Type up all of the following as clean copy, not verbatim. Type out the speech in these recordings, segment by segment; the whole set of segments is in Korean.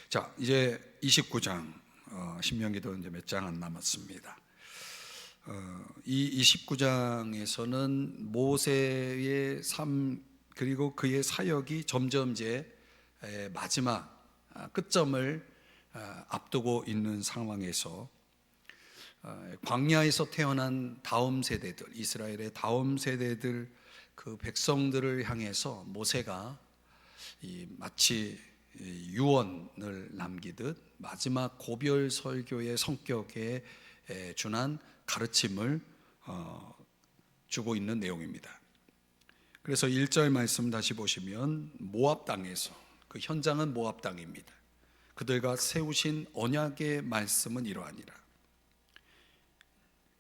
자, 이제 29장 신명기도 이제 몇 장 안 남았습니다. 이 29장에서는 모세의 삶 그리고 그의 사역이 점점 이제 마지막 끝점을 앞두고 있는 상황에서 광야에서 태어난 다음 세대들, 이스라엘의 다음 세대들 그 백성들을 향해서 모세가 마치 유언을 남기듯 마지막 고별 설교의 성격에 준한 가르침을 주고 있는 내용입니다. 그래서 1절 말씀 다시 보시면 모압 땅에서, 그 현장은 모압 땅입니다. 그들과 세우신 언약의 말씀은 이러하니라.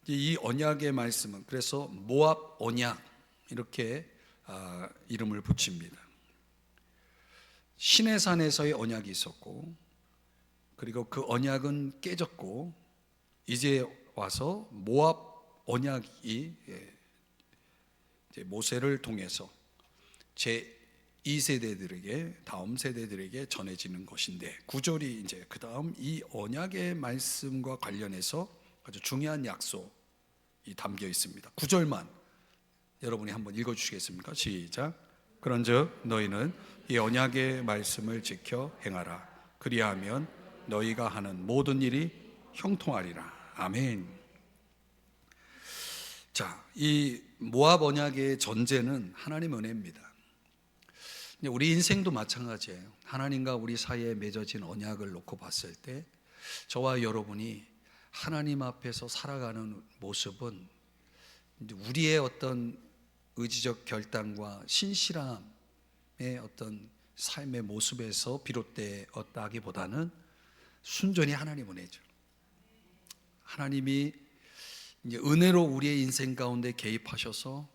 이 언약의 말씀은 그래서 모압 언약 이렇게 이름을 붙입니다. 시내산에서의 언약이 있었고, 그리고 그 언약은 깨졌고, 이제 와서 모압 언약이 이제 모세를 통해서 제 2세대들에게, 다음 세대들에게 전해지는 것인데, 9절이 이제 그 다음 이 언약의 말씀과 관련해서 아주 중요한 약속이 담겨 있습니다. 9절만 여러분이 한번 읽어주시겠습니까? 시작. 그런즉 너희는 이 언약의 말씀을 지켜 행하라. 그리하면 너희가 하는 모든 일이 형통하리라. 아멘. 자, 이 모압 언약의 전제는 하나님 은혜입니다. 우리 인생도 마찬가지예요. 하나님과 우리 사이에 맺어진 언약을 놓고 봤을 때 저와 여러분이 하나님 앞에서 살아가는 모습은 우리의 어떤 의지적 결단과 신실함의 어떤 삶의 모습에서 비롯되었다기보다는 순전히 하나님 은혜죠. 하나님이 이제 은혜로 우리의 인생 가운데 개입하셔서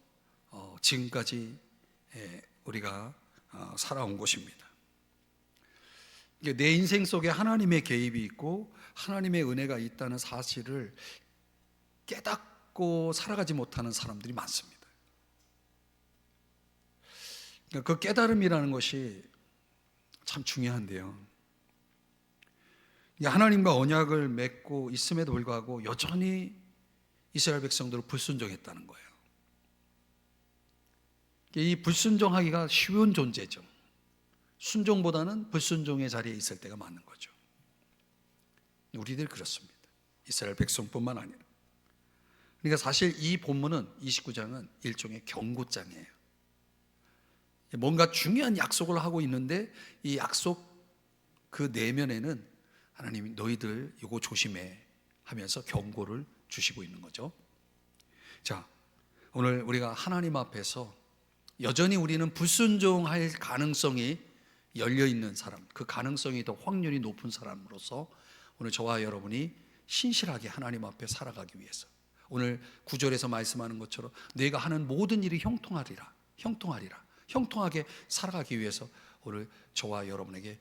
지금까지 우리가 살아온 것입니다. 내 인생 속에 하나님의 개입이 있고 하나님의 은혜가 있다는 사실을 깨닫고 살아가지 못하는 사람들이 많습니다. 그 깨달음이라는 것이 참 중요한데요, 하나님과 언약을 맺고 있음에도 불구하고 여전히 이스라엘 백성들을 불순종했다는 거예요. 이 불순종하기가 쉬운 존재죠. 순종보다는 불순종의 자리에 있을 때가 많은 거죠. 우리들 그렇습니다. 이스라엘 백성뿐만 아니라. 그러니까 사실 이 본문은, 29장은 일종의 경고장이에요. 뭔가 중요한 약속을 하고 있는데 이 약속 그 내면에는 하나님이 너희들 이거 조심해 하면서 경고를 주시고 있는 거죠. 자, 오늘 우리가 하나님 앞에서 여전히 우리는 불순종할 가능성이 열려있는 사람, 그 가능성이 더 확률이 높은 사람으로서 오늘 저와 여러분이 신실하게 하나님 앞에 살아가기 위해서, 오늘 9절에서 말씀하는 것처럼 내가 하는 모든 일이 형통하리라, 형통하게 살아가기 위해서 오늘 저와 여러분에게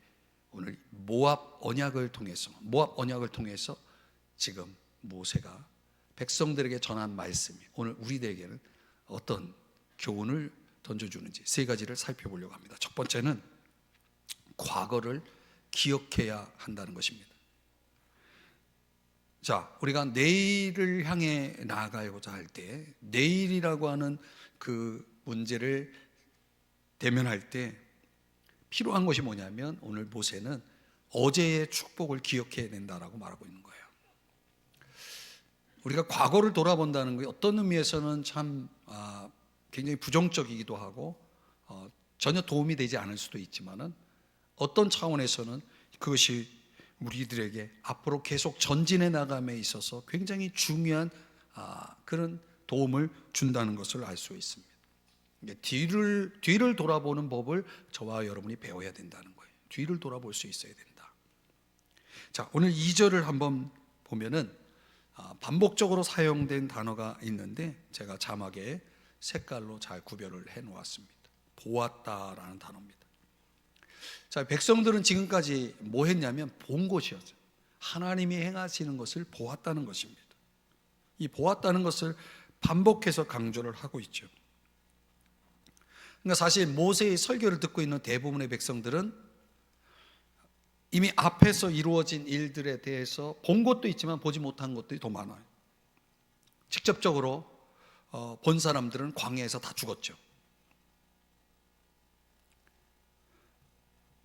오늘 모압 언약을 통해서 지금 모세가 백성들에게 전한 말씀이 오늘 우리들에게는 어떤 교훈을 던져주는지 세 가지를 살펴보려고 합니다. 첫 번째는 과거를 기억해야 한다는 것입니다. 자, 우리가 내일을 향해 나아가고자 할 때, 내일이라고 하는 그 문제를 대면할 때 필요한 것이 뭐냐면, 오늘 모세는 어제의 축복을 기억해야 된다라고 말하고 있는 거예요. 우리가 과거를 돌아본다는 게 어떤 의미에서는 참 굉장히 부정적이기도 하고 전혀 도움이 되지 않을 수도 있지만은, 어떤 차원에서는 그것이 우리들에게 앞으로 계속 전진해 나감에 있어서 굉장히 중요한 그런 도움을 준다는 것을 알 수 있습니다. 뒤를 돌아보는 법을 저와 여러분이 배워야 된다는 거예요. 뒤를 돌아볼 수 있어야 된다. 자, 오늘 2절을 한번 보면은 반복적으로 사용된 단어가 있는데 제가 자막에 색깔로 잘 구별을 해 놓았습니다. 보았다라는 단어입니다. 자, 백성들은 지금까지 뭐 했냐면 본 것이었어요. 하나님이 행하시는 것을 보았다는 것입니다. 이 보았다는 것을 반복해서 강조를 하고 있죠. 그러니까 사실 모세의 설교를 듣고 있는 대부분의 백성들은 이미 앞에서 이루어진 일들에 대해서 본 것도 있지만 보지 못한 것들이 더 많아요. 직접적으로 본 사람들은 광야에서 다 죽었죠.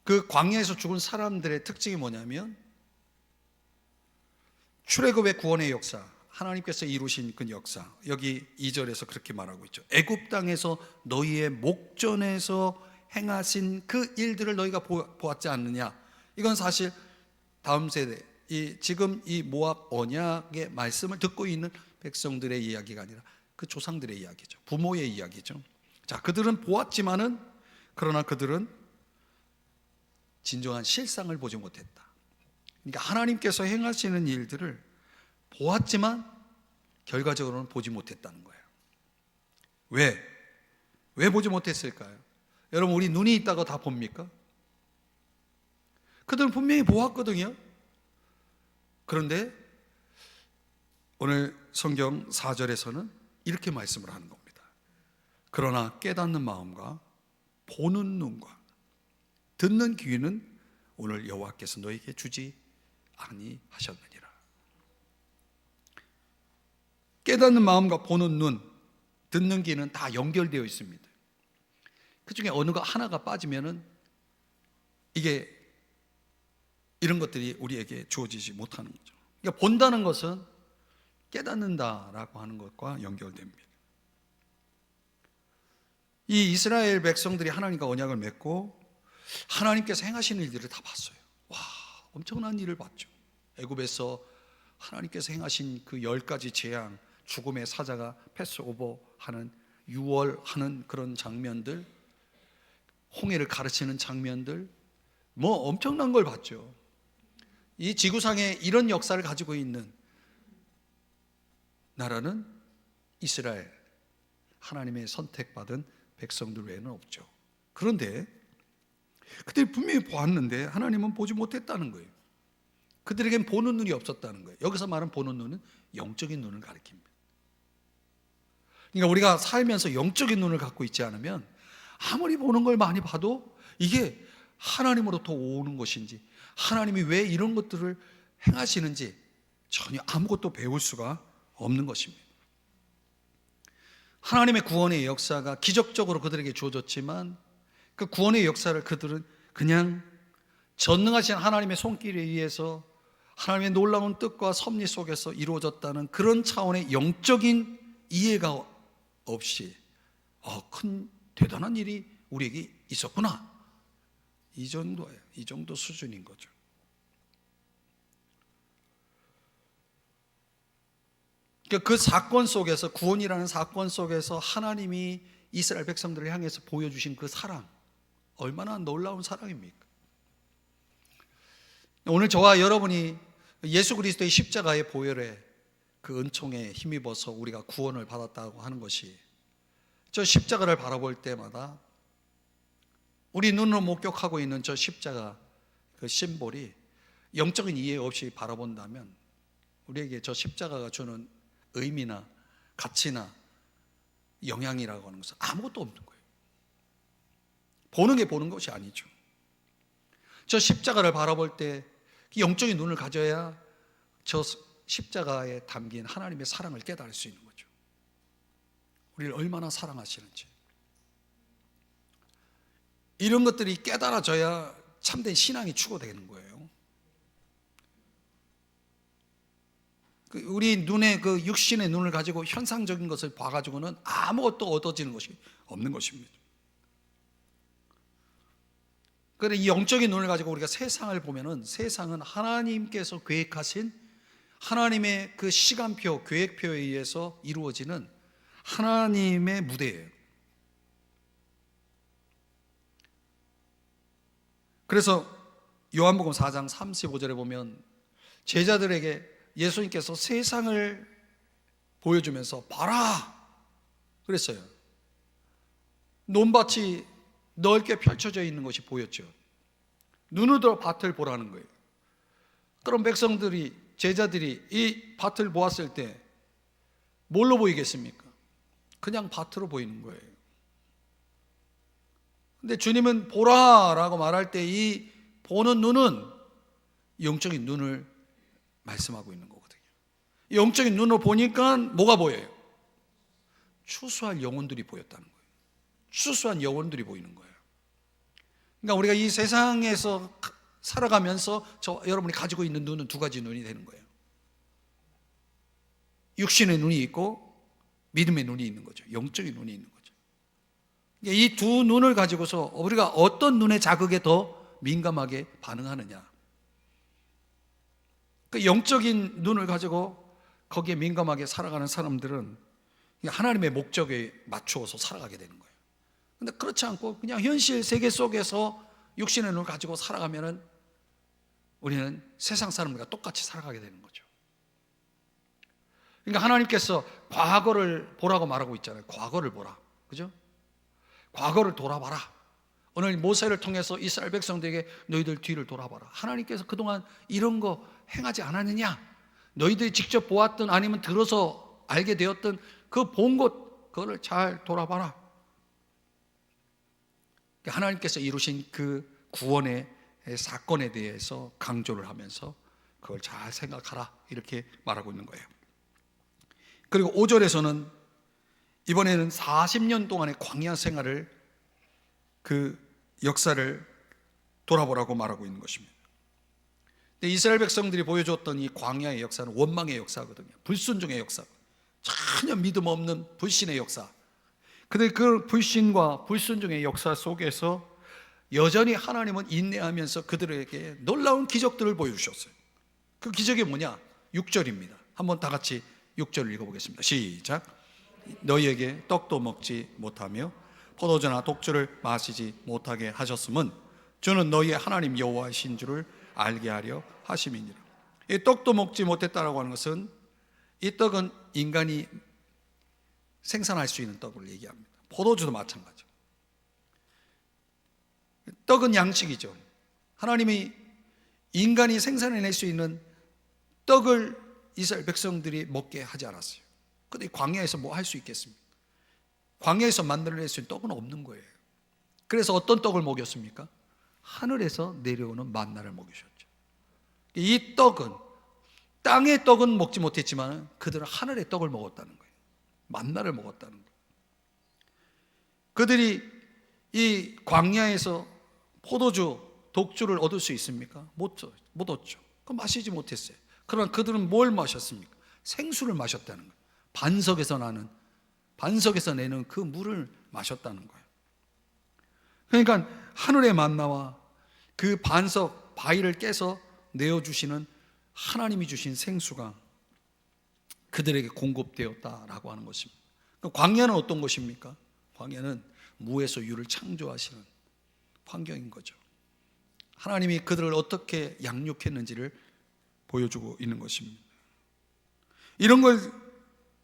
그 광야에서 죽은 사람들의 특징이 뭐냐면 출애굽의 구원의 역사, 하나님께서 이루신 그 역사, 여기 2절에서 그렇게 말하고 있죠. 애굽 땅에서 너희의 목전에서 행하신 그 일들을 너희가 보았지 않느냐. 이건 사실 다음 세대, 지금 이 모압 언약의 말씀을 듣고 있는 백성들의 이야기가 아니라 그 조상들의 이야기죠. 부모의 이야기죠. 자, 그들은 보았지만은 그러나 그들은 진정한 실상을 보지 못했다. 그러니까 하나님께서 행하시는 일들을 보았지만 결과적으로는 보지 못했다는 거예요. 왜 보지 못했을까요? 여러분, 우리 눈이 있다고 다 봅니까? 그들은 분명히 보았거든요. 그런데 오늘 성경 4절에서는 이렇게 말씀을 하는 겁니다. 그러나 깨닫는 마음과 보는 눈과 듣는 귀는 오늘 여호와께서 너에게 주지 아니하셨느니라. 깨닫는 마음과 보는 눈, 듣는 귀는 다 연결되어 있습니다. 그 중에 어느 하나가 빠지면은 이런 것들이 우리에게 주어지지 못하는 거죠. 그러니까 본다는 것은 깨닫는다라고 하는 것과 연결됩니다. 이 이스라엘 백성들이 하나님과 언약을 맺고 하나님께서 행하시는 일들을 다 봤어요. 와, 엄청난 일을 봤죠. 애굽에서 하나님께서 행하신 그 10가지 재앙, 죽음의 사자가 패스오버하는, 유월하는 그런 장면들, 홍해를 가르치는 장면들, 뭐 엄청난 걸 봤죠. 이 지구상에 이런 역사를 가지고 있는 나라는 이스라엘, 하나님의 선택받은 백성들 외에는 없죠. 그런데 그들이 분명히 보았는데 하나님은 보지 못했다는 거예요. 그들에겐 보는 눈이 없었다는 거예요. 여기서 말하는 보는 눈은 영적인 눈을 가리킵니다. 그러니까 우리가 살면서 영적인 눈을 갖고 있지 않으면 아무리 보는 걸 많이 봐도 이게 하나님으로부터 오는 것인지, 하나님이 왜 이런 것들을 행하시는지 전혀 아무것도 배울 수가 없는 것입니다. 하나님의 구원의 역사가 기적적으로 그들에게 주어졌지만 그 구원의 역사를 그들은 그냥 전능하신 하나님의 손길에 의해서 하나님의 놀라운 뜻과 섭리 속에서 이루어졌다는 그런 차원의 영적인 이해가 없이 큰 대단한 일이 우리에게 있었구나, 이 정도예요. 이 정도 수준인 거죠. 그러니까 그 사건 속에서, 구원이라는 사건 속에서 하나님이 이스라엘 백성들을 향해서 보여주신 그 사랑, 얼마나 놀라운 사랑입니까? 오늘 저와 여러분이 예수 그리스도의 십자가의 보혈에 그 은총에 힘입어서 우리가 구원을 받았다고 하는 것이, 저 십자가를 바라볼 때마다 우리 눈으로 목격하고 있는 저 십자가 그 심볼이 영적인 이해 없이 바라본다면 우리에게 저 십자가가 주는 의미나 가치나 영향이라고 하는 것은 아무것도 없는 거예요. 보는 게 보는 것이 아니죠. 저 십자가를 바라볼 때 영적인 눈을 가져야 저 십자가에 담긴 하나님의 사랑을 깨달을 수 있는 거죠. 우리를 얼마나 사랑하시는지. 이런 것들이 깨달아져야 참된 신앙이 추구되는 거예요. 우리 눈에 그 육신의 눈을 가지고 현상적인 것을 봐가지고는 아무것도 얻어지는 것이 없는 것입니다. 그런데 이 영적인 눈을 가지고 우리가 세상을 보면은 세상은 하나님께서 계획하신 하나님의 그 시간표, 계획표에 의해서 이루어지는 하나님의 무대예요. 그래서 요한복음 4장 35절에 보면 제자들에게 예수님께서 세상을 보여주면서 봐라 그랬어요. 논밭이 넓게 펼쳐져 있는 것이 보였죠. 눈을 들어 밭을 보라는 거예요. 그럼 백성들이, 제자들이 이 밭을 보았을 때 뭘로 보이겠습니까? 그냥 밭으로 보이는 거예요. 근데 주님은 보라라고 말할 때 이 보는 눈은 영적인 눈을 말씀하고 있는 거거든요. 영적인 눈으로 보니까 뭐가 보여요? 추수할 영혼들이 보였다는 거예요. 추수한 영혼들이 보이는 거예요. 그러니까 우리가 이 세상에서 살아가면서 여러분이 가지고 있는 눈은 두 가지 눈이 되는 거예요. 육신의 눈이 있고 믿음의 눈이 있는 거죠. 영적인 눈이 있는 거죠. 이 두 눈을 가지고서 우리가 어떤 눈의 자극에 더 민감하게 반응하느냐. 그 영적인 눈을 가지고 거기에 민감하게 살아가는 사람들은 하나님의 목적에 맞추어서 살아가게 되는 거예요. 근데 그렇지 않고 그냥 현실 세계 속에서 육신의 눈을 가지고 살아가면은 우리는 세상 사람들과 똑같이 살아가게 되는 거죠. 그러니까 하나님께서 과거를 보라고 말하고 있잖아요. 과거를 보라. 그죠? 과거를 돌아봐라. 오늘 모세를 통해서 이스라엘 백성들에게 너희들 뒤를 돌아봐라. 하나님께서 그동안 이런 거 행하지 않았느냐? 너희들이 직접 보았던 아니면 들어서 알게 되었던 그 본 것, 그거를 잘 돌아봐라. 하나님께서 이루신 그 구원의 사건에 대해서 강조를 하면서 그걸 잘 생각하라. 이렇게 말하고 있는 거예요. 그리고 5절에서는 이번에는 40년 동안의 광야 생활을, 그 역사를 돌아보라고 말하고 있는 것입니다. 근데 이스라엘 백성들이 보여줬던 이 광야의 역사는 원망의 역사거든요. 불순종의 역사, 전혀 믿음 없는 불신의 역사. 근데 그 불신과 불순종의 역사 속에서 여전히 하나님은 인내하면서 그들에게 놀라운 기적들을 보여주셨어요. 그 기적이 뭐냐? 6절입니다. 한번 다 같이 6절을 읽어보겠습니다. 시작. 너희에게 떡도 먹지 못하며 포도주나 독주를 마시지 못하게 하셨음은 주는 너희의 하나님 여호와이신 줄을 알게 하려 하심이니라. 이 떡도 먹지 못했다라고 하는 것은, 이 떡은 인간이 생산할 수 있는 떡을 얘기합니다. 포도주도 마찬가지. 떡은 양식이죠. 하나님이 인간이 생산해낼 수 있는 떡을 이스라엘 백성들이 먹게 하지 않았어요. 근데 광야에서 뭐 할 수 있겠습니까? 광야에서 만들어낼 수 있는 떡은 없는 거예요. 그래서 어떤 떡을 먹였습니까? 하늘에서 내려오는 만나를 먹이셨죠. 이 떡은, 땅의 떡은 먹지 못했지만 그들은 하늘의 떡을 먹었다는 거예요. 만나를 먹었다는 거예요. 그들이 이 광야에서 포도주, 독주를 얻을 수 있습니까? 못 얻죠. 그럼 마시지 못했어요. 그러나 그들은 뭘 마셨습니까? 생수를 마셨다는 거예요. 반석에서 내는 그 물을 마셨다는 거예요. 그러니까 하늘의 만나와 그 반석 바위를 깨서 내어주시는 하나님이 주신 생수가 그들에게 공급되었다라고 하는 것입니다. 광야는 어떤 것입니까? 광야는 무에서 유를 창조하시는 환경인 거죠. 하나님이 그들을 어떻게 양육했는지를 보여주고 있는 것입니다. 이런 걸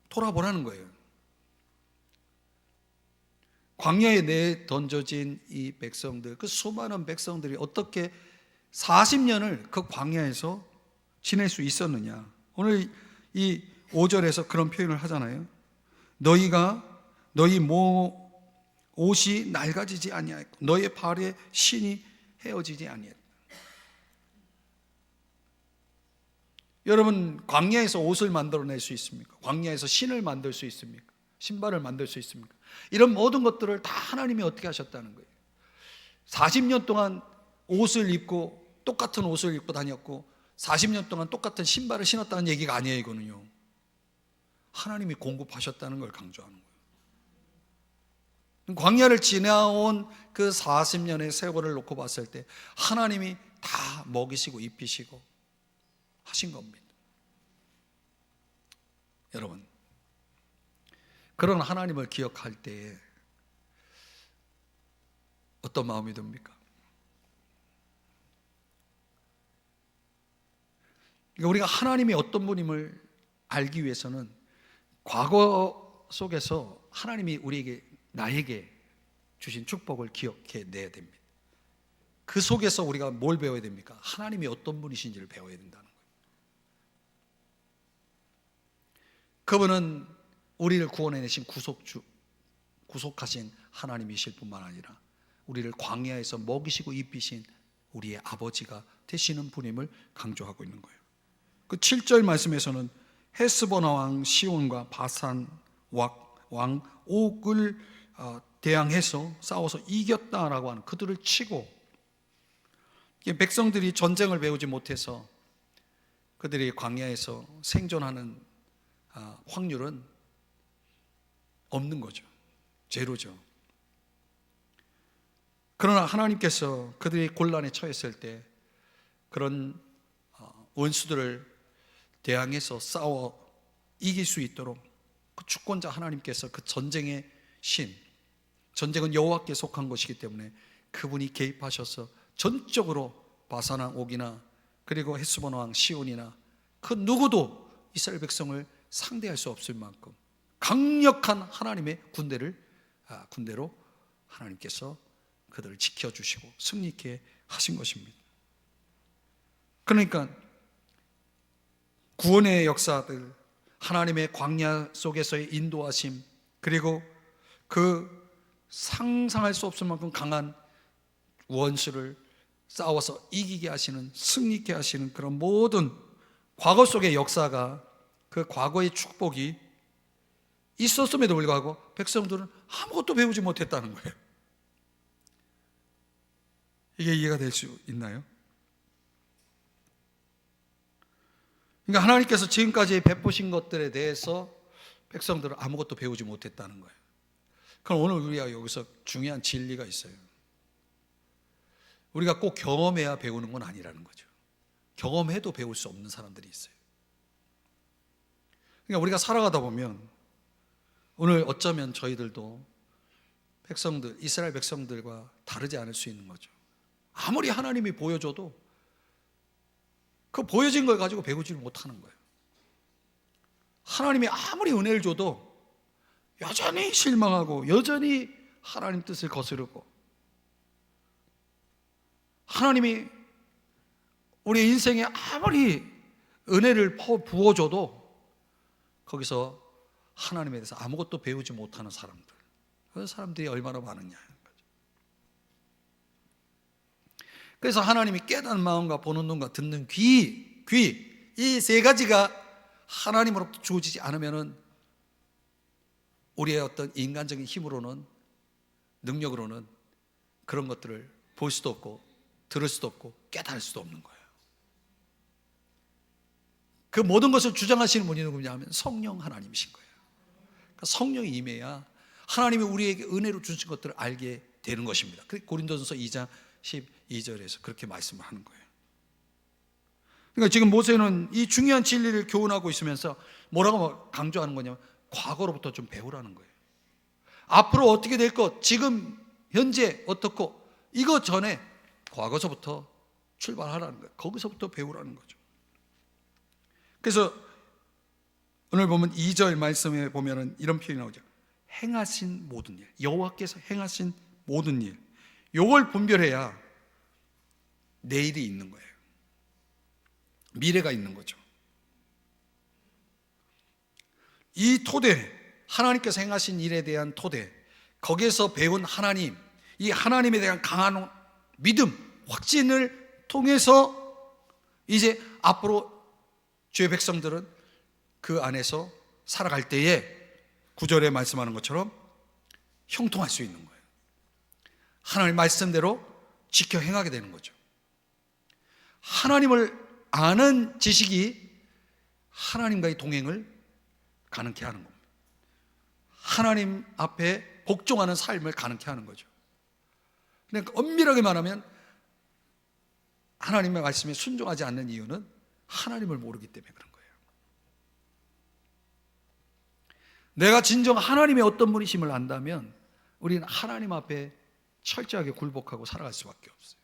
돌아보라는 거예요. 광야에 내던져진 이 백성들, 그 수많은 백성들이 어떻게 40년을 그 광야에서 지낼 수 있었느냐. 오늘 이 5절에서 그런 표현을 하잖아요. 너희 옷이 낡아지지 아니하였고 너의 발에 신이 헤어지지 아니했다. 여러분, 광야에서 옷을 만들어낼 수 있습니까? 광야에서 신을 만들 수 있습니까? 신발을 만들 수 있습니까? 이런 모든 것들을 다 하나님이 어떻게 하셨다는 거예요. 40년 동안 옷을 입고 똑같은 옷을 입고 다녔고 40년 동안 똑같은 신발을 신었다는 얘기가 아니에요. 이거는요, 하나님이 공급하셨다는 걸 강조하는 거예요. 광야를 지나온 그 40년의 세월을 놓고 봤을 때 하나님이 다 먹이시고 입히시고 하신 겁니다. 여러분, 그런 하나님을 기억할 때에 어떤 마음이 듭니까? 우리가 하나님이 어떤 분임을 알기 위해서는 과거 속에서 하나님이 나에게 주신 축복을 기억해 내야 됩니다. 그 속에서 우리가 뭘 배워야 됩니까? 하나님이 어떤 분이신지를 배워야 된다는 거예요. 그분은 우리를 구원해내신 구속하신 하나님이실 뿐만 아니라 우리를 광야에서 먹이시고 입히신 우리의 아버지가 되시는 분임을 강조하고 있는 거예요. 그 7절 말씀에서는 헤스본 왕 시온과 바산 왕 옥을 대항해서 싸워서 이겼다라고 하는, 그들을 치고, 백성들이 전쟁을 배우지 못해서 그들이 광야에서 생존하는 확률은 없는 거죠. 제로죠. 그러나 하나님께서 그들이 곤란에 처했을 때 그런 원수들을 대항해서 싸워 이길 수 있도록 그 주권자 하나님께서 그 전쟁의 신, 전쟁은 여호와께 속한 것이기 때문에 그분이 개입하셔서 전적으로 바산왕 옥이나 그리고 헤스본 왕 시온이나 그 누구도 이스라엘 백성을 상대할 수 없을 만큼 강력한 하나님의 군대로 하나님께서 그들을 지켜주시고 승리케 하신 것입니다. 그러니까 구원의 역사들, 하나님의 광야 속에서의 인도하심, 그리고 그 상상할 수 없을 만큼 강한 원수를 싸워서 이기게 하시는, 승리케 하시는 그런 모든 과거 속의 역사가, 그 과거의 축복이 있었음에도 불구하고 백성들은 아무것도 배우지 못했다는 거예요. 이게 이해가 될 수 있나요? 그러니까 하나님께서 지금까지 베푸신 것들에 대해서 백성들은 아무것도 배우지 못했다는 거예요. 그럼 오늘 우리가 여기서 중요한 진리가 있어요. 우리가 꼭 경험해야 배우는 건 아니라는 거죠. 경험해도 배울 수 없는 사람들이 있어요. 그러니까 우리가 살아가다 보면 오늘 어쩌면 저희들도 이스라엘 백성들과 다르지 않을 수 있는 거죠. 아무리 하나님이 보여줘도 그 보여진 걸 가지고 배우지를 못하는 거예요. 하나님이 아무리 은혜를 줘도 여전히 실망하고 여전히 하나님 뜻을 거스르고, 하나님이 우리 인생에 아무리 은혜를 부어줘도 거기서 하나님에 대해서 아무것도 배우지 못하는 사람들, 그 사람들이 얼마나 많으냐. 그래서 하나님이 깨닫는 마음과 보는 눈과 듣는 귀, 이 세 가지가 하나님으로부터 주어지지 않으면은 우리의 어떤 인간적인 힘으로는, 능력으로는 그런 것들을 볼 수도 없고 들을 수도 없고 깨달을 수도 없는 거예요. 그 모든 것을 주장하시는 분이 누구냐 하면 성령 하나님이신 거예요. 그러니까 성령이 임해야 하나님이 우리에게 은혜로 주신 것들을 알게 되는 것입니다. 고린도전서 2장 12절에서 그렇게 말씀을 하는 거예요. 그러니까 지금 모세는 이 중요한 진리를 교훈하고 있으면서 뭐라고 강조하는 거냐면 과거로부터 좀 배우라는 거예요. 앞으로 어떻게 될 것, 지금 현재 어떻고, 이거 전에 과거서부터 출발하라는 거예요. 거기서부터 배우라는 거죠. 그래서 오늘 보면 2절 말씀에 보면은 이런 표현이 나오죠. 행하신 모든 일, 여호와께서 행하신 모든 일, 요걸 분별해야 내일이 있는 거예요. 미래가 있는 거죠. 이 토대, 하나님께서 행하신 일에 대한 토대, 거기에서 배운 하나님, 이 하나님에 대한 강한 믿음, 확신을 통해서 이제 앞으로 주의 백성들은 그 안에서 살아갈 때에 9절에 말씀하는 것처럼 형통할 수 있는 거예요. 하나님 말씀대로 지켜 행하게 되는 거죠. 하나님을 아는 지식이 하나님과의 동행을 가능케 하는 겁니다. 하나님 앞에 복종하는 삶을 가능케 하는 거죠. 그러니까 엄밀하게 말하면 하나님의 말씀에 순종하지 않는 이유는 하나님을 모르기 때문에 그런 거예요. 내가 진정 하나님의 어떤 분이심을 안다면 우리는 하나님 앞에 철저하게 굴복하고 살아갈 수밖에 없어요.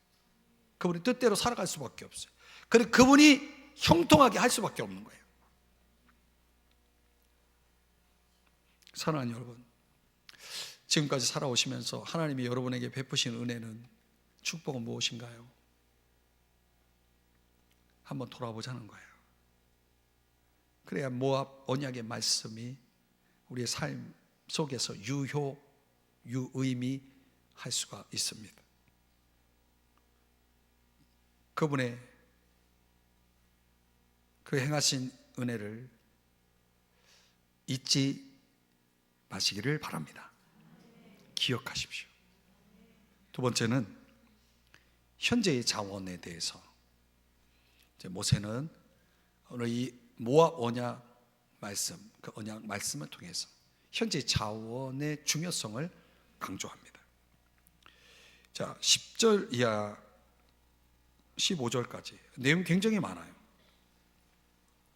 그분의 뜻대로 살아갈 수밖에 없어요. 그리고 그분이 형통하게 할 수밖에 없는 거예요. 사랑하는 여러분, 지금까지 살아오시면서 하나님이 여러분에게 베푸신 은혜는, 축복은 무엇인가요? 한번 돌아보자는 거예요. 그래야 모압 언약의 말씀이 우리의 삶 속에서 유의미할 수가 있습니다. 그분의 그 행하신 은혜를 잊지 마시기를 바랍니다. 기억하십시오. 두 번째는 현재의 자원에 대해서, 모세는 오늘 이 모압 언약 말씀, 그 언약 말씀을 통해서 현재 자원의 중요성을 강조합니다. 자, 10절 이하 15절까지 내용 굉장히 많아요.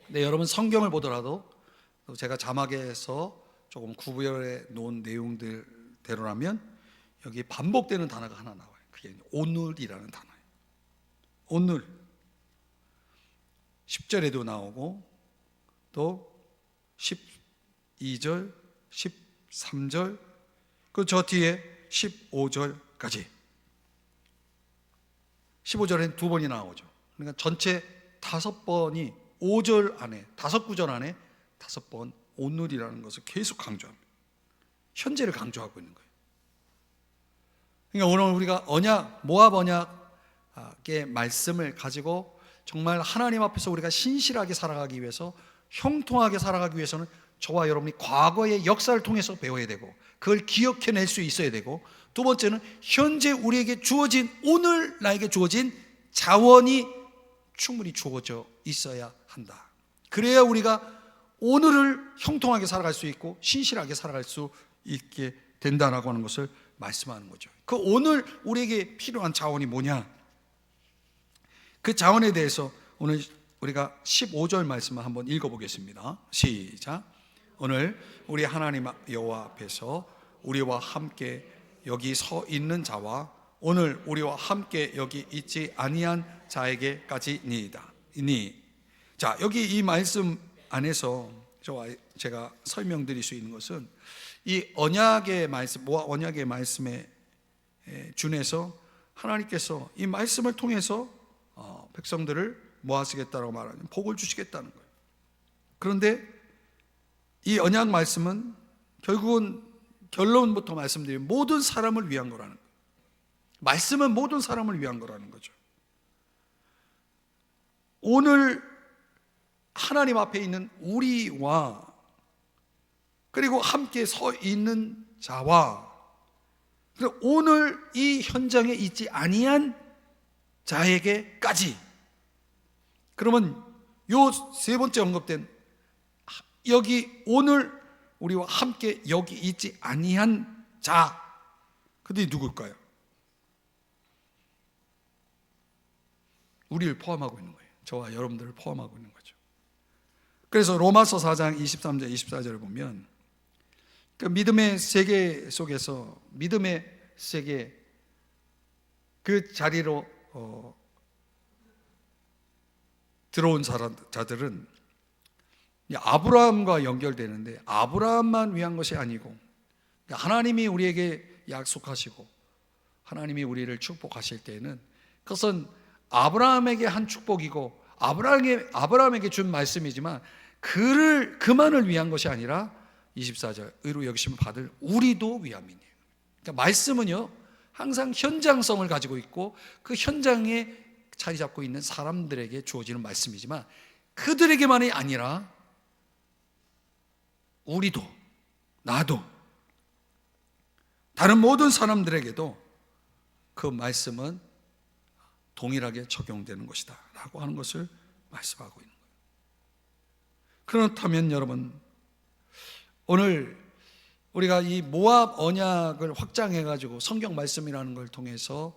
근데 여러분 성경을 보더라도 제가 자막에서 조금 구별해 놓은 내용들대로라면 여기 반복되는 단어가 하나 나와요. 그게 오늘이라는 단어예요. 오늘 10절에도 나오고 또 12절, 13절, 그 저 뒤에 15절까지. 15절에는 2번이 나오죠. 그러니까 전체 5번이 5절 안에, 5구절 안에 5번 오늘이라는 것을 계속 강조합니다. 현재를 강조하고 있는 거예요. 그러니까 오늘 우리가 모압 언약의 말씀을 가지고 정말 하나님 앞에서 우리가 신실하게 살아가기 위해서, 형통하게 살아가기 위해서는 저와 여러분이 과거의 역사를 통해서 배워야 되고, 그걸 기억해낼 수 있어야 되고, 두 번째는 현재 우리에게 주어진, 오늘 나에게 주어진 자원이 충분히 주어져 있어야 한다. 그래야 우리가 오늘을 형통하게 살아갈 수 있고 신실하게 살아갈 수 있게 된다라고 하는 것을 말씀하는 거죠. 그 오늘 우리에게 필요한 자원이 뭐냐? 그 자원에 대해서 오늘 우리가 15절 말씀을 한번 읽어보겠습니다. 시작. 오늘 우리 하나님 여호와 앞에서 우리와 함께 여기 서 있는 자와 오늘 우리와 함께 여기 있지 아니한 자에게까지니이다. 자, 여기 이 말씀 안에서 제가 설명드릴 수 있는 것은 이 언약의 말씀, 모압 언약의 말씀에 준해서 하나님께서 이 말씀을 통해서 백성들을 모아쓰겠다라고 말하는, 복을 주시겠다는 거예요. 그런데 이 언약 말씀은 결국은 결론부터 말씀드리면 모든 사람을 위한 거라는 거예요. 말씀은 모든 사람을 위한 거라는 거죠. 오늘 하나님 앞에 있는 우리와, 그리고 함께 서 있는 자와, 그리고 오늘 이 현장에 있지 아니한 자에게까지. 그러면 요 세 번째 언급된 여기 오늘 우리와 함께 여기 있지 아니한 자, 그들이 누굴까요? 우리를 포함하고 있는 거예요. 저와 여러분들을 포함하고 있는 거죠. 그래서 로마서 4장 23절 24절을 보면 그 믿음의 세계 속에서, 믿음의 세계 그 자리로 들어온 자들은 아브라함과 연결되는데, 아브라함만 위한 것이 아니고 하나님이 우리에게 약속하시고 하나님이 우리를 축복하실 때에는 그것은 아브라함에게 한 축복이고 아브라함에게 준 말씀이지만 그만을 위한 것이 아니라 24절 의로 여기심을 받을 우리도 위함이니요. 그러니까 말씀은요 항상 현장성을 가지고 있고 그 현장에 자리 잡고 있는 사람들에게 주어지는 말씀이지만 그들에게만이 아니라 우리도, 나도, 다른 모든 사람들에게도 그 말씀은 동일하게 적용되는 것이다 라고 하는 것을 말씀하고 있는 거예요. 그렇다면 여러분, 오늘 우리가 이 모압 언약을 확장해가지고 성경 말씀이라는 걸 통해서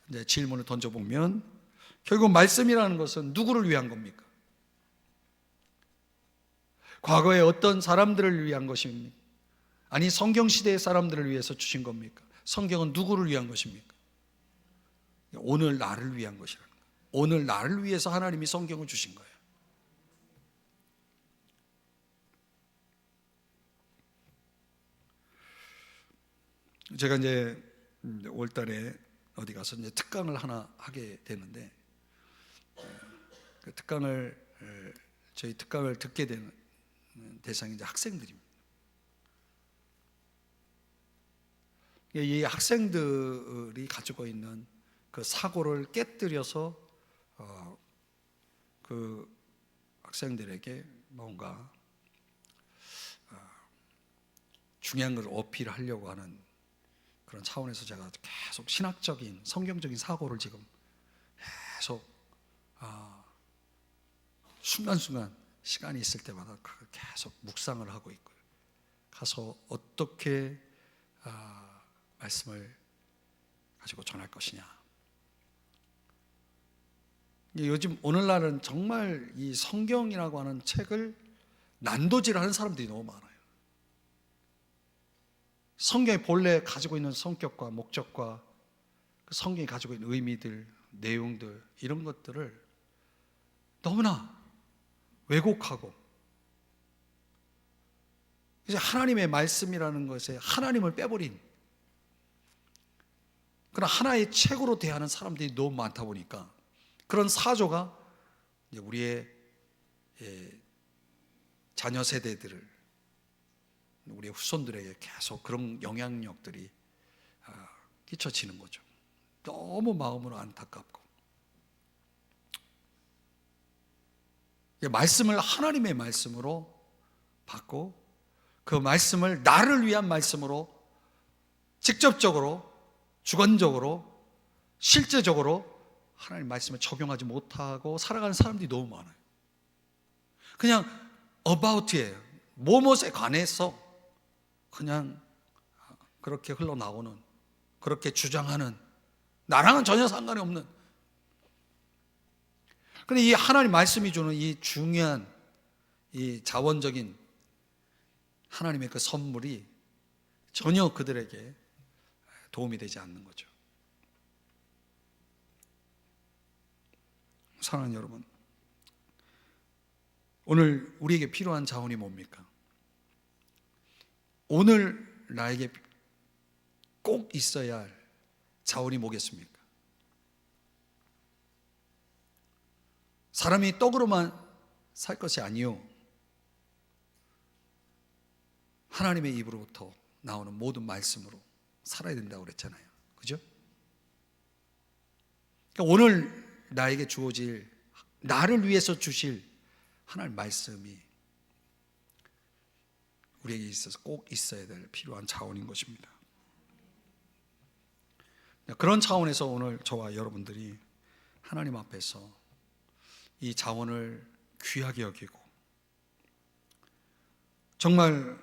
이제 질문을 던져보면, 결국 말씀이라는 것은 누구를 위한 겁니까? 과거에 어떤 사람들을 위한 것입니까? 아니 성경 시대의 사람들을 위해서 주신 겁니까? 성경은 누구를 위한 것입니까? 오늘 나를 위한 것이라는 거예요. 오늘 나를 위해서 하나님이 성경을 주신 거예요. 제가 이제 5월달에 어디 가서 이제 특강을 하나 하게 되는데, 그 저희 특강을 듣게 되는 대상이 이제 학생들입니다. 이 학생들이 가지고 있는 그 사고를 깨뜨려서 그 학생들에게 뭔가 중요한 걸 어필하려고 하는 그런 차원에서 제가 계속 신학적인 성경적인 사고를 지금 계속 순간순간 시간이 있을 때마다 계속 묵상을 하고 있고요. 가서 어떻게 말씀을 가지고 전할 것이냐. 요즘 오늘날은 정말 이 성경이라고 하는 책을 난도질하는 사람들이 너무 많아요. 성경이 본래 가지고 있는 성격과 목적과 그 성경이 가지고 있는 의미들, 내용들 이런 것들을 너무나 왜곡하고 이제 하나님의 말씀이라는 것에 하나님을 빼버린 그런 하나의 책으로 대하는 사람들이 너무 많다 보니까 그런 사조가 이제 우리의 자녀 세대들을 우리의 후손들에게 계속 그런 영향력들이 끼쳐지는 거죠. 너무 마음으로 안타깝고 말씀을 하나님의 말씀으로 받고 그 말씀을 나를 위한 말씀으로 직접적으로 주관적으로 실제적으로 하나님 말씀을 적용하지 못하고 살아가는 사람들이 너무 많아요. 그냥 about이에요. 뭐뭐에 관해서 그냥 그렇게 흘러나오는, 그렇게 주장하는, 나랑은 전혀 상관이 없는. 그런데 이 하나님 말씀이 주는 이 중요한 이 자원적인 하나님의 그 선물이 전혀 그들에게 도움이 되지 않는 거죠. 사랑하는 여러분, 오늘 우리에게 필요한 자원이 뭡니까? 오늘 나에게 꼭 있어야 할 자원이 뭐겠습니까? 사람이 떡으로만 살 것이 아니요 하나님의 입으로부터 나오는 모든 말씀으로 살아야 된다고 그랬잖아요. 그죠? 그러니까 오늘 나에게 주어질, 나를 위해서 주실 하나님 말씀이 우리에게 있어서 꼭 있어야 될 필요한 자원인 것입니다. 그런 차원에서 오늘 저와 여러분들이 하나님 앞에서 이 자원을 귀하게 여기고 정말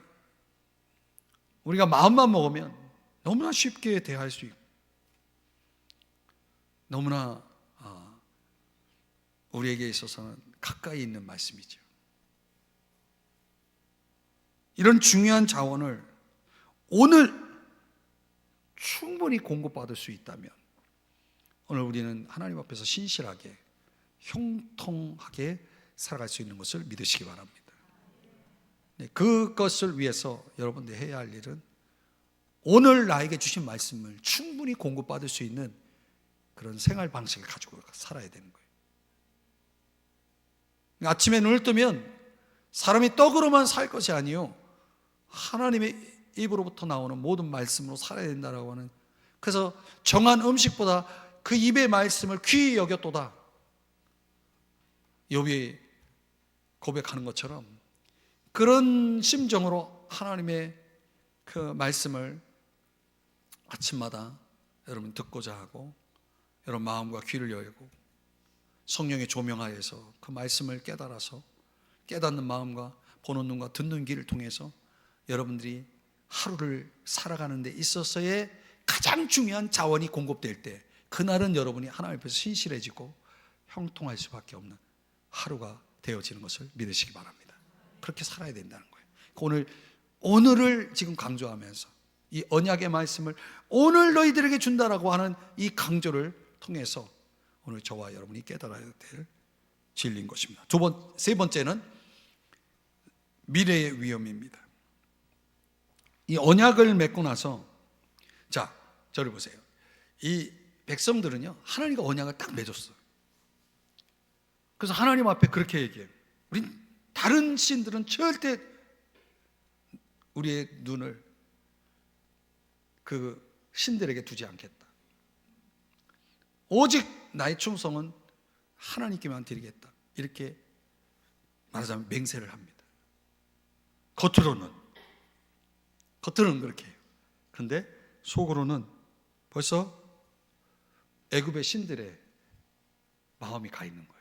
우리가 마음만 먹으면 너무나 쉽게 대할 수 있고 너무나 우리에게 있어서는 가까이 있는 말씀이죠. 이런 중요한 자원을 오늘 충분히 공급받을 수 있다면 오늘 우리는 하나님 앞에서 신실하게 형통하게 살아갈 수 있는 것을 믿으시기 바랍니다. 그것을 위해서 여러분들이 해야 할 일은 오늘 나에게 주신 말씀을 충분히 공급받을 수 있는 그런 생활 방식을 가지고 살아야 되는 거예요. 아침에 눈을 뜨면 사람이 떡으로만 살 것이 아니요 하나님의 입으로부터 나오는 모든 말씀으로 살아야 된다라고 하는, 그래서 정한 음식보다 그 입의 말씀을 귀히 여겼도다 욥이 고백하는 것처럼 그런 심정으로 하나님의 그 말씀을 아침마다 여러분 듣고자 하고 여러분 마음과 귀를 열고 성령의 조명하에서 그 말씀을 깨달아서 깨닫는 마음과 보는 눈과 듣는 귀를 통해서 여러분들이 하루를 살아가는 데 있어서의 가장 중요한 자원이 공급될 때 그날은 여러분이 하나님 앞에서 신실해지고 형통할 수밖에 없는 하루가 되어지는 것을 믿으시기 바랍니다. 그렇게 살아야 된다는 거예요. 오늘을 지금 강조하면서 이 언약의 말씀을 오늘 너희들에게 준다라고 하는 이 강조를 통해서 오늘 저와 여러분이 깨달아야 될 진리인 것입니다. 세 번째는 미래의 위험입니다. 이 언약을 맺고 나서 자, 저를 보세요. 이 백성들은요 하나님과 언약을 딱 맺었어요. 그래서 하나님 앞에 그렇게 얘기해요. 우린 다른 신들은 절대 우리의 눈을 그 신들에게 두지 않겠다. 오직 나의 충성은 하나님께만 드리겠다. 이렇게 말하자면 맹세를 합니다. 겉으로는 그렇게 해요. 그런데 속으로는 벌써 애굽의 신들의 마음이 가 있는 거예요.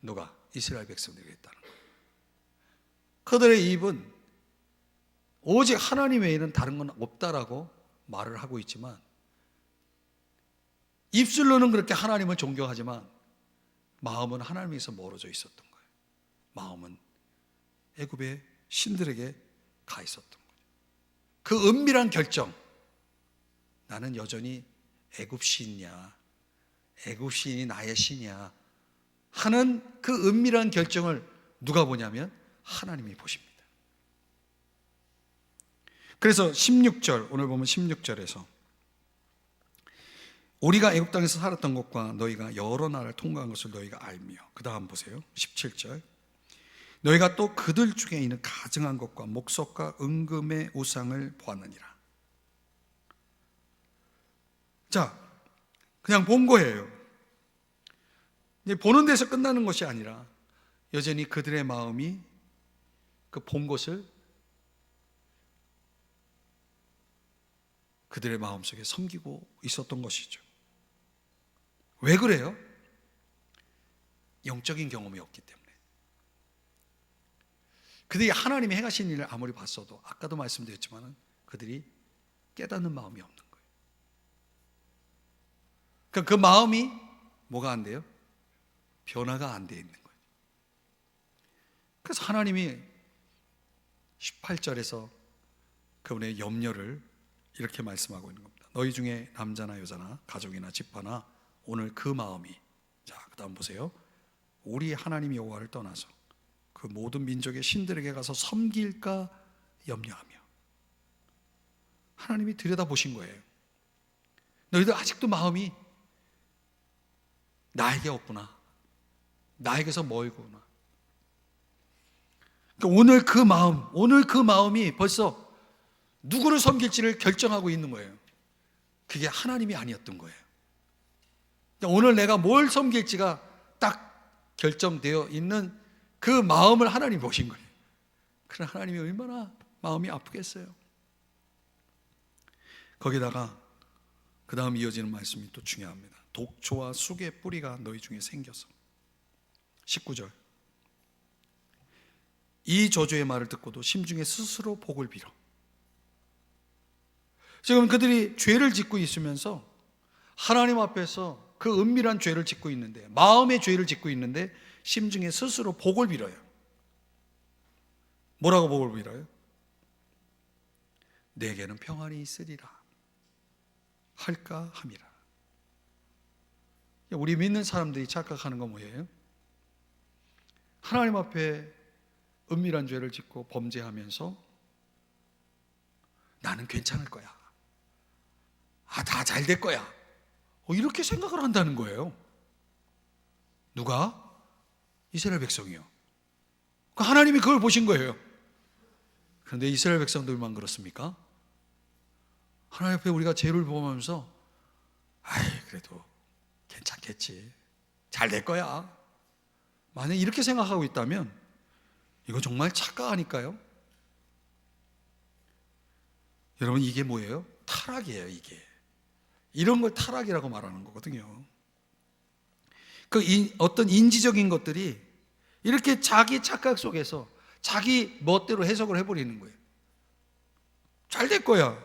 누가? 이스라엘 백성들이 있다는 거예요. 그들의 입은 오직 하나님 외에는 다른 건 없다라고 말을 하고 있지만, 입술로는 그렇게 하나님을 존경하지만 마음은 하나님에서 멀어져 있었던 거예요. 마음은 애굽의 신들에게 가 있었던 거예요. 그 은밀한 결정, 나는 여전히 애굽 신이냐, 애굽 신이 나의 신이야 하는 그 은밀한 결정을 누가 보냐면 하나님이 보십니다. 그래서 16절, 오늘 보면 16절에서 우리가 애굽 땅에서 살았던 것과 너희가 여러 나라를 통과한 것을 너희가 알며, 그 다음 보세요. 17절, 너희가 또 그들 중에 있는 가증한 것과 목석과 은금의 우상을 보았느니라. 자, 그냥 본 거예요. 보는 데서 끝나는 것이 아니라 여전히 그들의 마음이 그 본 것을 그들의 마음속에 섬기고 있었던 것이죠. 왜 그래요? 영적인 경험이 없기 때문에. 그들이 하나님이 행하신 일을 아무리 봤어도, 아까도 말씀드렸지만 그들이 깨닫는 마음이 없는 거예요. 그러니까 그 마음이 뭐가 안 돼요? 변화가 안 돼 있는 거예요. 그래서 하나님이 18절에서 그분의 염려를 이렇게 말씀하고 있는 겁니다. 너희 중에 남자나 여자나 가족이나 집화나 오늘 그 마음이, 자, 그 다음 보세요. 우리 하나님 여호와를 떠나서 그 모든 민족의 신들에게 가서 섬길까 염려하며. 하나님이 들여다보신 거예요. 너희들 아직도 마음이 나에게 없구나, 나에게서 멀구나. 그러니까 오늘 그 마음이 벌써 누구를 섬길지를 결정하고 있는 거예요. 그게 하나님이 아니었던 거예요. 그러니까 오늘 내가 뭘 섬길지가 딱 결정되어 있는 그 마음을 하나님이 보신 거예요. 그럼 하나님이 얼마나 마음이 아프겠어요. 거기다가 그 다음 이어지는 말씀이 또 중요합니다. 독초와 쑥의 뿌리가 너희 중에 생겨서. 19절, 이 저주의 말을 듣고도 심중에 스스로 복을 빌어. 지금 그들이 죄를 짓고 있으면서 하나님 앞에서 그 은밀한 죄를 짓고 있는데, 마음의 죄를 짓고 있는데 심중에 스스로 복을 빌어요. 뭐라고 복을 빌어요? 내게는 평안이 있으리라 할까 함이라. 우리 믿는 사람들이 착각하는 건 뭐예요? 하나님 앞에 은밀한 죄를 짓고 범죄하면서 나는 괜찮을 거야, 다 잘 될 거야, 이렇게 생각을 한다는 거예요. 누가? 이스라엘 백성이요. 하나님이 그걸 보신 거예요. 그런데 이스라엘 백성들만 그렇습니까? 하나님 앞에 우리가 죄를 범하면서 그래도 괜찮겠지, 잘 될 거야, 만약 이렇게 생각하고 있다면 이거 정말 착각하니까요. 여러분, 이게 뭐예요? 타락이에요. 이게 이런 걸 타락이라고 말하는 거거든요. 어떤 인지적인 것들이 이렇게 자기 착각 속에서 자기 멋대로 해석을 해버리는 거예요. 잘 될 거야.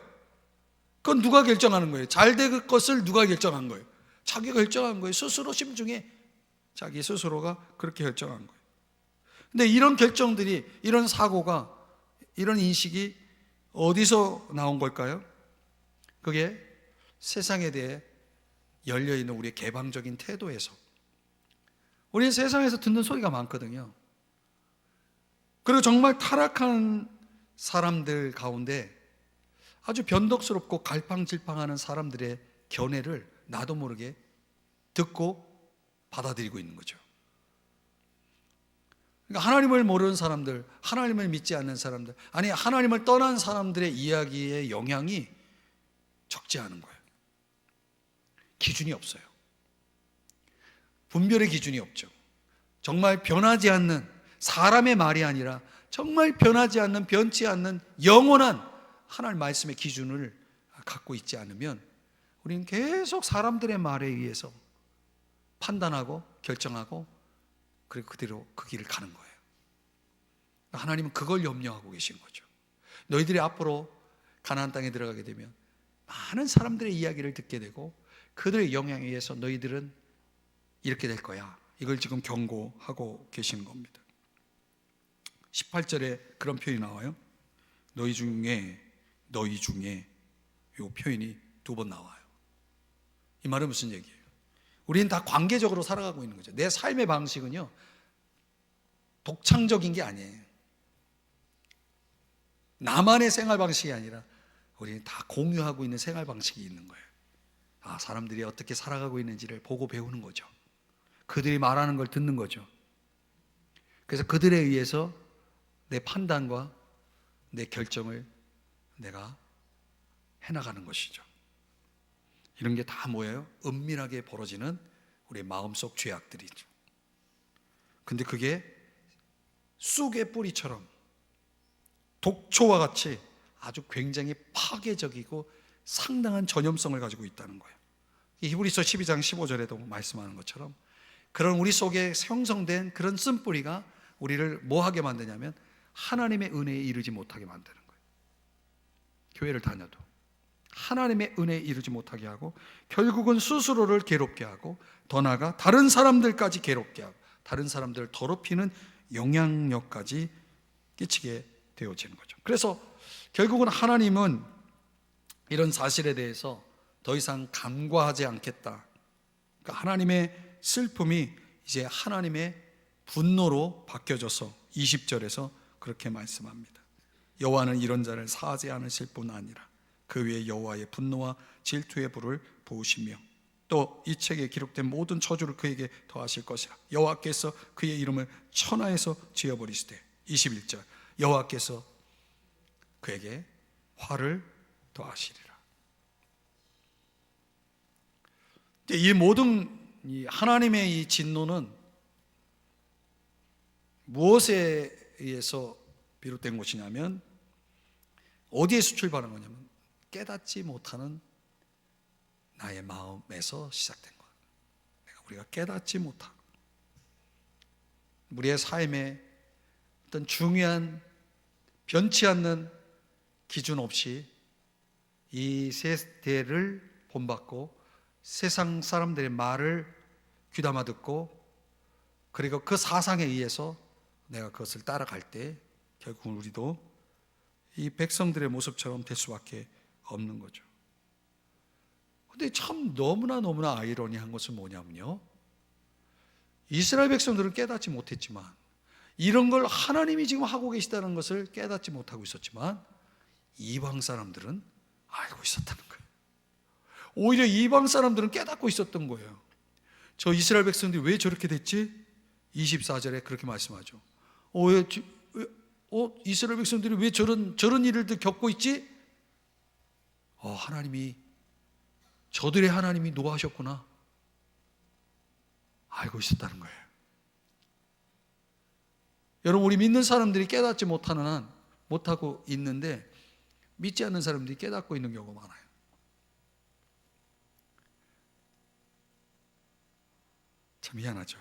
그건 누가 결정하는 거예요? 잘 될 것을 누가 결정한 거예요? 자기가 결정한 거예요. 스스로 심중에 자기 스스로가 그렇게 결정한 거예요. 근데 이런 결정들이, 이런 사고가, 이런 인식이 어디서 나온 걸까요? 그게 세상에 대해 열려있는 우리의 개방적인 태도에서. 우리는 세상에서 듣는 소리가 많거든요. 그리고 정말 타락한 사람들 가운데 아주 변덕스럽고 갈팡질팡하는 사람들의 견해를 나도 모르게 듣고 받아들이고 있는 거죠. 그러니까 하나님을 모르는 사람들, 하나님을 믿지 않는 사람들, 아니 하나님을 떠난 사람들의 이야기의 영향이 적지 않은 거예요. 기준이 없어요. 분별의 기준이 없죠. 정말 변하지 않는 사람의 말이 아니라 정말 변하지 않는, 변치 않는 영원한 하나님 말씀의 기준을 갖고 있지 않으면 우리는 계속 사람들의 말에 의해서 판단하고 결정하고 그리고 그대로 그 길을 가는 거예요. 하나님은 그걸 염려하고 계신 거죠. 너희들이 앞으로 가나안 땅에 들어가게 되면 많은 사람들의 이야기를 듣게 되고 그들의 영향에 의해서 너희들은 이렇게 될 거야. 이걸 지금 경고하고 계시는 겁니다. 18절에 그런 표현이 나와요. 너희 중에 이 표현이 2번 나와요. 이 말은 무슨 얘기예요? 우리는 다 관계적으로 살아가고 있는 거죠. 내 삶의 방식은요, 독창적인 게 아니에요. 나만의 생활 방식이 아니라 우리는 다 공유하고 있는 생활 방식이 있는 거예요. 사람들이 어떻게 살아가고 있는지를 보고 배우는 거죠. 그들이 말하는 걸 듣는 거죠. 그래서 그들에 의해서 내 판단과 내 결정을 내가 해나가는 것이죠. 이런 게 다 뭐예요? 은밀하게 벌어지는 우리의 마음속 죄악들이죠. 근데 그게 쑥의 뿌리처럼 독초와 같이 아주 굉장히 파괴적이고 상당한 전염성을 가지고 있다는 거예요. 히브리서 12장 15절에도 말씀하는 것처럼 그런 우리 속에 형성된 그런 쓴뿌리가 우리를 뭐하게 만드냐면 하나님의 은혜에 이르지 못하게 만드는 거예요. 교회를 다녀도 하나님의 은혜에 이르지 못하게 하고 결국은 스스로를 괴롭게 하고 더 나아가 다른 사람들까지 괴롭게 하고 다른 사람들을 더럽히는 영향력까지 끼치게 되어지는 거죠. 그래서 결국은 하나님은 이런 사실에 대해서 더 이상 간과하지 않겠다. 그러니까 하나님의 슬픔이 이제 하나님의 분노로 바뀌어져서 20절에서 그렇게 말씀합니다. 여호와는 이런 자를 사하지 않으실 뿐 아니라 그 위에 여호와의 분노와 질투의 불을 부으시며 또 이 책에 기록된 모든 저주를 그에게 더하실 것이라. 여호와께서 그의 이름을 천하에서 지어버리시되 21절 여호와께서 그에게 화를 더하시리라. 이 모든 하나님의 이 진노는 무엇에 의해서 비롯된 것이냐면 어디에서 출발한 거냐면 깨닫지 못하는 나의 마음에서 시작된 거예요. 우리가 깨닫지 못하고 우리의 삶에 어떤 중요한 변치 않는 기준 없이 이 세대를 본받고 세상 사람들의 말을 귀담아 듣고 그리고 그 사상에 의해서 내가 그것을 따라갈 때 결국은 우리도 이 백성들의 모습처럼 될 수밖에 없는 거죠. 근데 참 너무나 아이러니한 것은 뭐냐면요, 이스라엘 백성들은 깨닫지 못했지만 이런 걸 하나님이 지금 하고 계시다는 것을 깨닫지 못하고 있었지만 이방 사람들은 알고 있었다는 거예요. 오히려 이방 사람들은 깨닫고 있었던 거예요. 저 이스라엘 백성들이 왜 저렇게 됐지? 24절에 그렇게 말씀하죠. 이스라엘 백성들이 왜 저런 일을 겪고 있지? 하나님이 저들의 하나님이 노하셨구나. 알고 있었다는 거예요. 여러분, 우리 믿는 사람들이 깨닫지 못하는 한 못하고 있는데 믿지 않는 사람들이 깨닫고 있는 경우가 많아요. 참 미안하죠.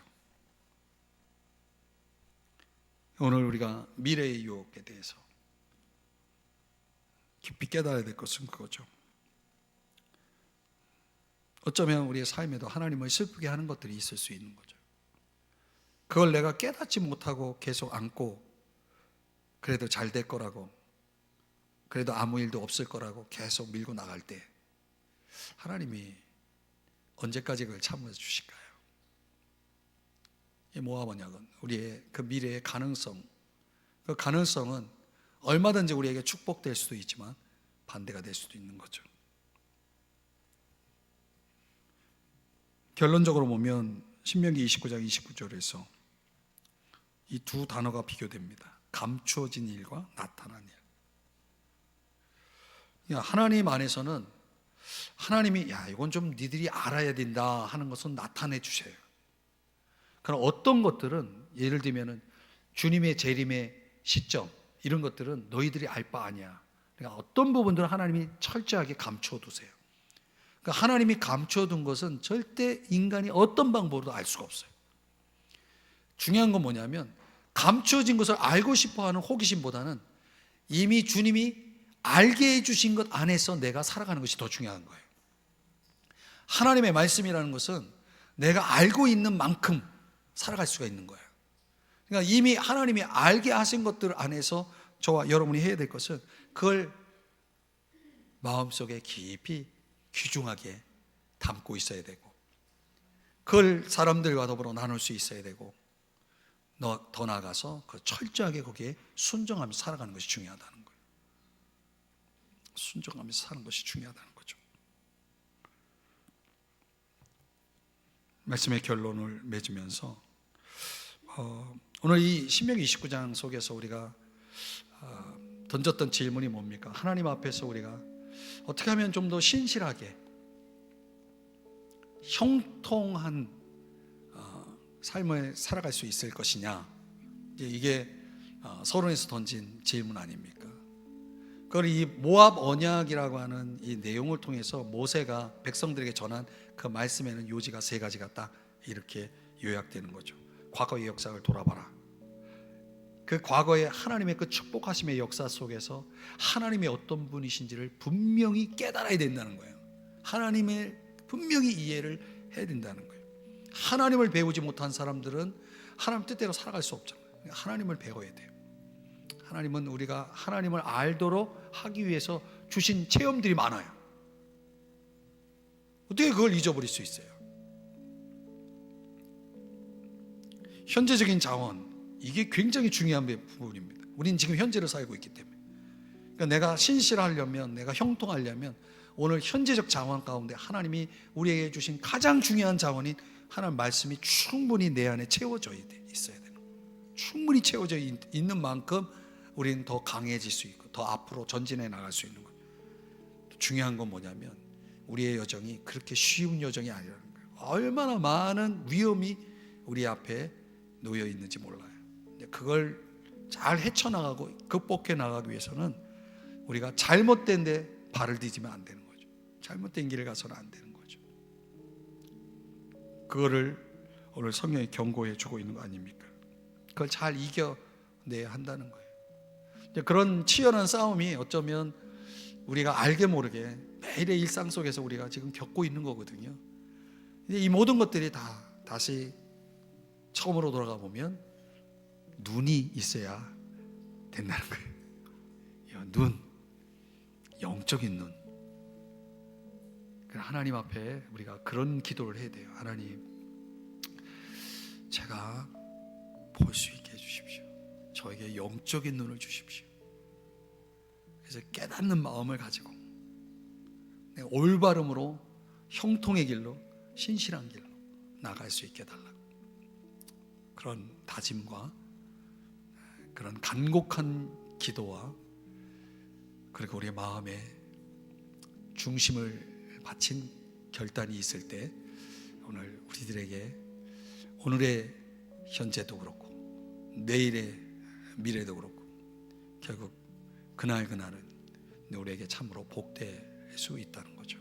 오늘 우리가 미래의 유혹에 대해서 깊이 깨달아야 될 것은 그거죠. 어쩌면 우리의 삶에도 하나님을 슬프게 하는 것들이 있을 수 있는 거죠. 그걸 내가 깨닫지 못하고 계속 안고 그래도 잘 될 거라고, 그래도 아무 일도 없을 거라고 계속 밀고 나갈 때 하나님이 언제까지 그걸 참아 주실까요? 이 모아보냐건 우리의 그 미래의 가능성, 그 가능성은 얼마든지 우리에게 축복될 수도 있지만 반대가 될 수도 있는 거죠. 결론적으로 보면 신명기 29장 29절에서 이 두 단어가 비교됩니다. 감추어진 일과 나타난 일. 하나님 안에서는 하나님이 이건 좀 니들이 알아야 된다 하는 것은 나타내 주셔요. 그럼 어떤 것들은 예를 들면은 주님의 재림의 시점 이런 것들은 너희들이 알 바 아니야. 그러니까 어떤 부분들은 하나님이 철저하게 감추어 두세요. 그러니까 하나님이 감추어 둔 것은 절대 인간이 어떤 방법으로도 알 수가 없어요. 중요한 건 뭐냐면 감추어진 것을 알고 싶어하는 호기심보다는 이미 주님이 알게 해주신 것 안에서 내가 살아가는 것이 더 중요한 거예요. 하나님의 말씀이라는 것은 내가 알고 있는 만큼 살아갈 수가 있는 거예요. 그러니까 이미 하나님이 알게 하신 것들 안에서 저와 여러분이 해야 될 것은 그걸 마음속에 깊이 귀중하게 담고 있어야 되고, 그걸 사람들과 더불어 나눌 수 있어야 되고, 더 나아가서 그 철저하게 거기에 순종하면서 살아가는 것이 중요하다는 거예요. 순종하면서 사는 것이 중요하다는 거죠. 말씀의 결론을 맺으면서 오늘 이 신명기 29장 속에서 우리가 던졌던 질문이 뭡니까? 하나님 앞에서 우리가 어떻게 하면 좀 더 신실하게 형통한 삶을 살아갈 수 있을 것이냐, 이게 서론에서 던진 질문 아닙니까? 그걸 이 모압 언약이라고 하는 이 내용을 통해서 모세가 백성들에게 전한 그 말씀에는 요지가 세 가지가 딱 이렇게 요약되는 거죠. 과거의 역사를 돌아봐라. 그 과거의 하나님의 그 축복하심의 역사 속에서 하나님이 어떤 분이신지를 분명히 깨달아야 된다는 거예요. 하나님을 분명히 이해를 해야 된다는 거예요. 하나님을 배우지 못한 사람들은 하나님 뜻대로 살아갈 수 없잖아요. 하나님을 배워야 돼요. 하나님은 우리가 하나님을 알도록 하기 위해서 주신 체험들이 많아요. 어떻게 그걸 잊어버릴 수 있어요? 현재적인 자원, 이게 굉장히 중요한 부분입니다. 우리는 지금 현재를 살고 있기 때문에. 그러니까 내가 신실하려면, 내가 형통하려면 오늘 현재적 자원 가운데 하나님이 우리에게 주신 가장 중요한 자원인 하나님 말씀이 충분히 내 안에 채워져 있어야 되는 거예요. 충분히 채워져 있는 만큼 우리는 더 강해질 수 있고 더 앞으로 전진해 나갈 수 있는 거예요. 중요한 건 뭐냐면 우리의 여정이 그렇게 쉬운 여정이 아니라는 거예요. 얼마나 많은 위험이 우리 앞에 놓여 있는지 몰라요. 그걸 잘 헤쳐나가고 극복해 나가기 위해서는 우리가 잘못된 데 발을 디디면 안 되는 거죠. 잘못된 길을 가서는 안 되는 거죠. 그거를 오늘 성경이 경고해 주고 있는 거 아닙니까? 그걸 잘 이겨내야 한다는 거예요. 그런 치열한 싸움이 어쩌면 우리가 알게 모르게 매일의 일상 속에서 우리가 지금 겪고 있는 거거든요. 이 모든 것들이 다 다시 처음으로 돌아가 보면 눈이 있어야 된다는 거예요. 눈, 영적인 눈. 하나님 앞에 우리가 그런 기도를 해야 돼요. 하나님, 제가 볼 수 있게 해주십시오. 저에게 영적인 눈을 주십시오. 그래서 깨닫는 마음을 가지고 내가 올바름으로 형통의 길로, 신실한 길로 나갈 수 있게 해달라고. 그런 다짐과 그런 간곡한 기도와 그리고 우리의 마음에 중심을 바친 결단이 있을 때 오늘 우리들에게 오늘의 현재도 그렇고 내일의 미래도 그렇고 결국 그날은 우리에게 참으로 복될 수 있다는 거죠.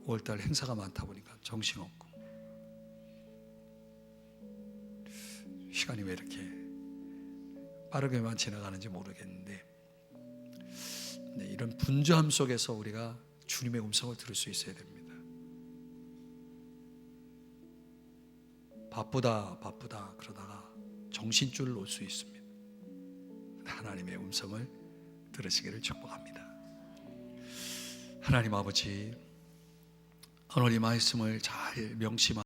5월달 행사가 많다 보니까 정신없고 시간이 왜 이렇게 빠르게만 지나가는지 모르겠는데, 이런 분주함 속에서 우리가 주님의 음성을 들을 수 있어야 됩니다. 바쁘다 그러다가 정신줄 놓을 수 있습니다. 하나님의 음성을 들으시기를 축복합니다. 하나님 아버지, 오늘 이 말씀을 잘 명심하고